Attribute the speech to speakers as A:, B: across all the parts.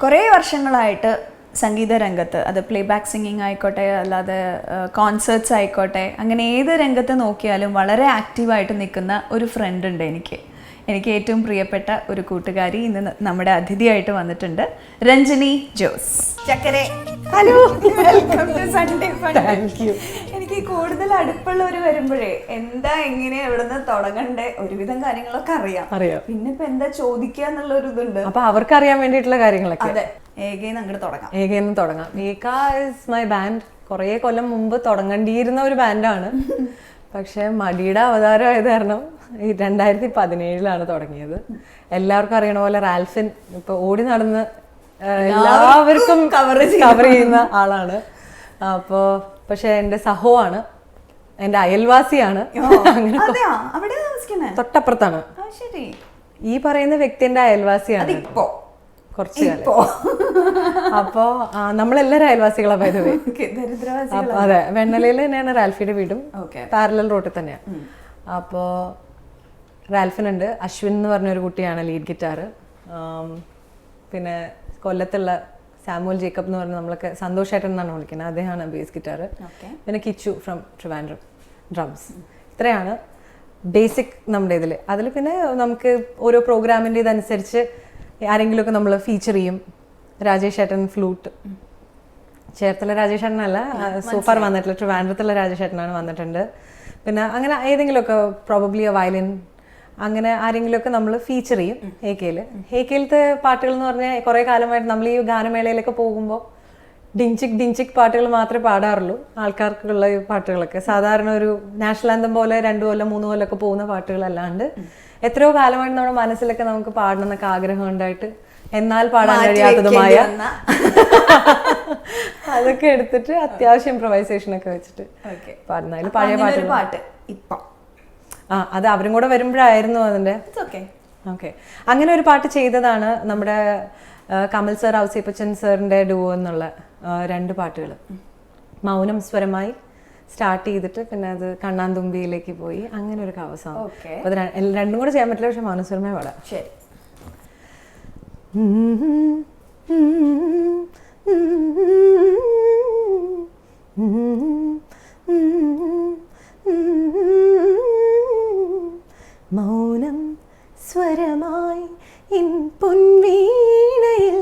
A: കുറേ വർഷങ്ങളായിട്ട് സംഗീത രംഗത്ത്, അത് പ്ലേ ബാക്ക് സിംഗിങ് ആയിക്കോട്ടെ, അല്ലാതെ കോൺസേർട്സ് ആയിക്കോട്ടെ, അങ്ങനെ ഏത് രംഗത്ത് നോക്കിയാലും വളരെ ആക്റ്റീവായിട്ട് നിൽക്കുന്ന ഒരു ഫ്രണ്ട് ഉണ്ട് എനിക്ക് ഏറ്റവും പ്രിയപ്പെട്ട ഒരു കൂട്ടുകാരി ഇന്ന് നമ്മുടെ അതിഥിയായിട്ട് വന്നിട്ടുണ്ട്, രഞ്ജിനി ജോസ്. ചക്കരെ, hello, welcome to Sunday fun. എനിക്ക് കൂടുതൽ അടുപ്പുള്ളവർ വരുമ്പോഴേ എന്താ എങ്ങനെ എവിടുന്ന് തുടങ്ങണ്ടേ, ഒരുവിധം കാര്യങ്ങളൊക്കെ അറിയാം. പിന്നെ ഇപ്പൊ എന്താ ചോദിക്കുക എന്നുള്ള ഒരു ഇതുണ്ട്.
B: അപ്പൊ അവർക്ക് അറിയാൻ വേണ്ടിയിട്ടുള്ള കാര്യങ്ങളൊക്കെ.
A: അതെ, ഏകേന്ന് അങ്ങോട്ട് തുടങ്ങാം.
B: ഏകേന്ന് തുടങ്ങാം. ഏക ഇസ് മൈ ബാൻഡ്. കുറേ കൊല്ലം മുമ്പ് തുടങ്ങേണ്ടിയിരുന്ന ഒരു ബാൻഡാണ്. പക്ഷെ മടിയുടെ അവതാരം ആയത് കാരണം 2017 തുടങ്ങിയത്. എല്ലാവർക്കും അറിയണ പോലെ റാൽഫിൻ ഇപ്പൊ ഓടി നടന്ന് എല്ലാവർക്കും കവർ ചെയ്യുന്ന ആളാണ്. അപ്പോ പക്ഷെ എന്റെ സഹോ ആണ്, എന്റെ അയൽവാസിയാണ്. തൊട്ടപ്പുറത്താണ്. ഈ പറയുന്ന വ്യക്തി എന്റെ അയൽവാസിയാണ് കുറച്ച് കാലം. അപ്പോ നമ്മളെല്ലാരും അയൽവാസികളാ പോയതുവേ. അതെ, വെണ്ണലയിൽ തന്നെയാണ് റാൽഫിയുടെ വീടും, പാരലൽ റോഡിൽ തന്നെയാണ്. അപ്പോ റാൽഫിനുണ്ട്, അശ്വിൻ എന്ന് പറഞ്ഞൊരു കുട്ടിയാണ് ലീഡ് ഗിറ്റാർ. പിന്നെ കൊല്ലത്തുള്ള സാമുവൽ ജേക്കബ് എന്ന് പറഞ്ഞ നമ്മളൊക്കെ സന്തോഷായിട്ട് എന്നാണ് വിളിക്കുന്നത്, അദ്ദേഹമാണ് ബേസ് ഗിറ്റാർ. പിന്നെ കിച്ചു ഫ്രം ട്രിവാൻഡ്രം ഡ്രംസ്. ഇത്രയാണ് ബേസിക് നമ്മുടെ അതിൽ പിന്നെ നമുക്ക് ഓരോ പ്രോഗ്രാമിൻ്റെ ഇതനുസരിച്ച് ആരെങ്കിലുമൊക്കെ നമ്മൾ ഫീച്ചർ ചെയ്യും. രാജേഷ് ഏട്ടൻ ഫ്ലൂട്ട്, ചേർത്തല രാജേഷ് ഏട്ടനല്ല, സോഫാർ വന്നിട്ടുള്ള ട്രിവാൻഡ്രത്തുള്ള രാജേഷ് ഏട്ടനാണ് വന്നിട്ടുണ്ട്. പിന്നെ അങ്ങനെ ഏതെങ്കിലുമൊക്കെ പ്രോബബ്ലി വയലിൻ, അങ്ങനെ ആരെങ്കിലുമൊക്കെ നമ്മൾ ഫീച്ചർ ചെയ്യും. ഹേക്കയിലത്തെ പാട്ടുകൾ എന്ന് പറഞ്ഞാൽ കുറേ കാലമായിട്ട് നമ്മൾ ഈ ഗാനമേളയിലൊക്കെ പോകുമ്പോൾ ഡിഞ്ചിക് പാട്ടുകൾ മാത്രമേ പാടാറുള്ളൂ. ആൾക്കാർക്കുള്ള പാട്ടുകളൊക്കെ സാധാരണ ഒരു നാഷണൽ ആന്തം പോലെ 2 കൊല്ലം 3 കൊല്ലമൊക്കെ പോകുന്ന പാട്ടുകളല്ലാണ്ട് എത്രയോ കാലമായിട്ട് നമ്മുടെ മനസ്സിലൊക്കെ നമുക്ക് പാടണം എന്നൊക്കെ ആഗ്രഹം ഉണ്ടായിട്ട് എന്നാൽ പാടാൻ കഴിയാത്തതുമായ അതൊക്കെ എടുത്തിട്ട് അത്യാവശ്യം ഇംപ്രവൈസേഷൻ ഒക്കെ വെച്ചിട്ട് പാടുന്ന പഴയ പാട്ട്. അത് അവരും കൂടെ വരുമ്പോഴായിരുന്നു അതിന്റെ. ഓക്കെ, അങ്ങനെ ഒരു പാട്ട് ചെയ്തതാണ് നമ്മുടെ കമൽ സർ, ഔസേപ്പച്ചൻ സാറിന്റെ ഡുവോ എന്നുള്ള 2 പാട്ടുകൾ. മൗനം സ്വരമായി സ്റ്റാർട്ട് ചെയ്തിട്ട് പിന്നെ അത് കണ്ണാന്തുമ്പിയിലേക്ക് പോയി, അങ്ങനെ ഒരു കവസം. അത് രണ്ടും കൂടെ ചെയ്യാൻ പറ്റില്ല, പക്ഷെ മൗനം സ്വരമായി പാടാം. ശരി. മൗനം സ്വരമായി ഇൻ പൊൻവീണയിൽ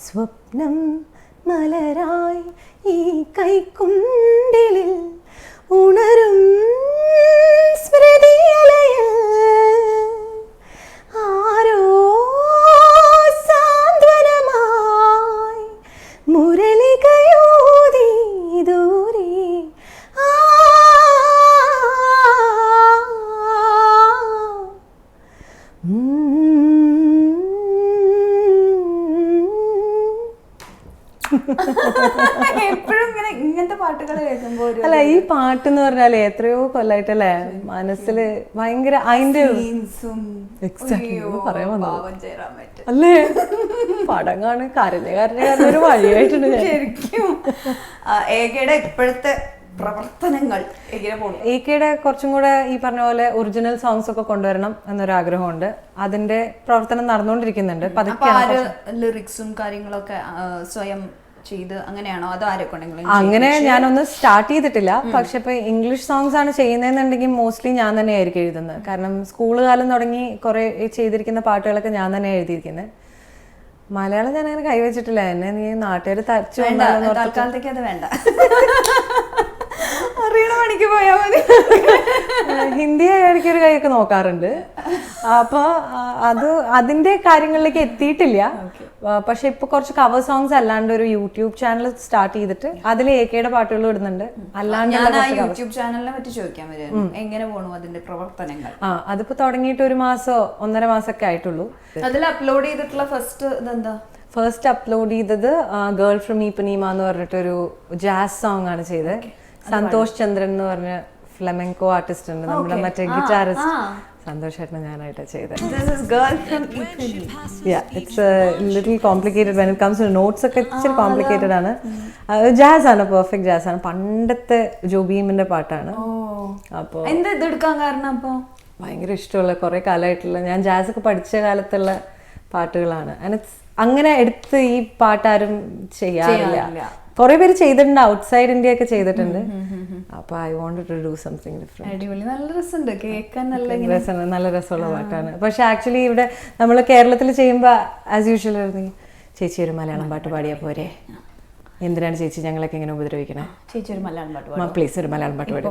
B: സ്വപ്നം മലരായി ഈ കൈക്കുണ്ടിലിൽ ഉണരും സ്മൃതിയലയിൽ ആരോ സാന്ത്വനമായി മുരളികയൂതി ദൂരെ
A: എപ്പോഴും ഇങ്ങനത്തെ പാട്ടുകൾ കേൾക്കുമ്പോ
B: അല്ല, ഈ പാട്ട് എന്ന് പറഞ്ഞാല് എത്രയോ കൊല്ലായിട്ടല്ലേ മനസ്സിൽ ഭയങ്കര അതിന്റെ പറയാൻ വന്നത് അല്ലേ. പടങ്ങാണ് കരഞ്ഞ ഒരു വഴിയായിട്ടുണ്ട്
A: ശരിക്കും. ഏകയുടെ ഇപ്പോഴത്തെ പ്രവർത്തനങ്ങൾ
B: ഏകയുടെ കുറച്ചും കൂടെ ഈ പറഞ്ഞ പോലെ ഒറിജിനൽ സോങ്സ് ഒക്കെ കൊണ്ടുവരണം എന്നൊരാഗ്രഹമുണ്ട്. അതിന്റെ പ്രവർത്തനം നടന്നുകൊണ്ടിരിക്കുന്നുണ്ട്.
A: ലിറിക്സും കാര്യങ്ങളൊക്കെ സ്വയം ചെയ്ത് അങ്ങനെയാണോ, അതോ ആരെക്കൊണ്ടെങ്കിലും?
B: അങ്ങനെ ഞാനൊന്ന് സ്റ്റാർട്ട് ചെയ്തിട്ടില്ല. പക്ഷെ ഇപ്പൊ ഇംഗ്ലീഷ് സോങ്സ് ആണ് ചെയ്യുന്നതെന്നുണ്ടെങ്കിൽ മോസ്റ്റ്ലി ഞാൻ തന്നെ ആയിരിക്കും എഴുതുന്നത്. കാരണം സ്കൂൾ കാലം തുടങ്ങി കുറെ ചെയ്തിരിക്കുന്ന പാട്ടുകളൊക്കെ ഞാൻ തന്നെ എഴുതിയിരിക്കുന്നത്. മലയാളം ഞാൻ അങ്ങനെ കൈവച്ചിട്ടില്ല. എന്നെ നീ നാട്ടുകാർ തച്ചു
A: തൽക്കാലത്തേക്ക് അത് വേണ്ട, അറിയണ പണിക്ക് പോയാൽ മതി.
B: ഹിന്ദി ഇടയ്ക്കൊരു കൈയൊക്കെ നോക്കാറുണ്ട്. അപ്പൊ അതിന്റെ കാര്യങ്ങളിലേക്ക് എത്തിയിട്ടില്ല. പക്ഷെ ഇപ്പൊ കുറച്ച് കവർ സോങ്സ് അല്ലാണ്ട് ഒരു യൂട്യൂബ് ചാനൽ സ്റ്റാർട്ട് ചെയ്തിട്ട് അതിൽ ഏകയുടെ പാട്ടുകൾ ഇടുന്നുണ്ട്. അല്ലാണ്ട്
A: യൂട്യൂബ് ചാനലിനെ പറ്റി ചോദിക്കാൻ വരും, എങ്ങനെ പോണു അതിന്റെ പ്രവർത്തനങ്ങൾ?
B: അതിപ്പോ തുടങ്ങിയിട്ട് 1 മാസോ 1.5 മാസമൊക്കെ ആയിട്ടുള്ളൂ.
A: അതിൽ അപ്ലോഡ് ചെയ്തിട്ടുള്ള
B: ഫസ്റ്റ് അപ്ലോഡ് ചെയ്തത് ഗേൾ ഫ്രം ഈപ്പനീമ എന്ന് പറഞ്ഞിട്ടൊരു ജാസ് സോങ് ആണ് ചെയ്തത്. സന്തോഷ് ചന്ദ്രൻ എന്ന് പറഞ്ഞ ഫ്ലമെങ്കോ ആർട്ടിസ്റ്റ് ഉണ്ട്, നമ്മുടെ മറ്റേ ഗിറ്റാറിസ്റ്റ്. സന്തോഷായിട്ട് ഞാനായിട്ട് ചെയ്തത്. It's little complicated when it comes to notes ഒക്കെ ഇച്ചിരി കോംപ്ലിക്കേറ്റഡ് ആണ്. ജാസ് ആണ്, പെർഫെക്റ്റ് ജാസ് ആണ്. പണ്ടത്തെ ജോബീമിന്റെ പാട്ടാണ്.
A: അപ്പൊ എന്താ ഇതെടുക്കാൻ കാരണം? അപ്പൊ
B: ഭയങ്കര ഇഷ്ടമുള്ള കുറെ കാലമായിട്ടുള്ള ഞാൻ ജാസ് ഒക്കെ പഠിച്ച കാലത്തുള്ള പാട്ടുകളാണ്. ആൻഡ് ഇറ്റ്സ് അങ്ങനെ എടുത്ത് ഈ പാട്ടാരും ചെയ്യാറില്ല. കുറെ പേര് ചെയ്തിട്ടുണ്ട്, ഔട്ട്സൈഡ് ഇന്ത്യ ഒക്കെ ചെയ്തിട്ടുണ്ട്. അപ്പൊ I wanted to do something different.
A: അടിപൊളി, നല്ല രസമുണ്ട് കേൾക്കാൻ,
B: നല്ല രസമുള്ള പാട്ടാണ്. പക്ഷെ ആക്ച്വലി ഇവിടെ നമ്മൾ കേരളത്തിൽ ചെയ്യുമ്പോൾ ആസ് യൂഷ്വൽ ആയിരുന്നു, ചേച്ചി ഒരു മലയാളം പാട്ട് പാടിയാൽ പോരെ, എന്തിനാണ് ചേച്ചി ഞങ്ങളൊക്കെ ഇങ്ങനെ ഉപദ്രവിക്കണേ,
A: ചേച്ചി ഒരു മലയാളം പാട്ട്
B: പ്ലീസ് ഒരു മലയാളം പാട്ട് പാടി.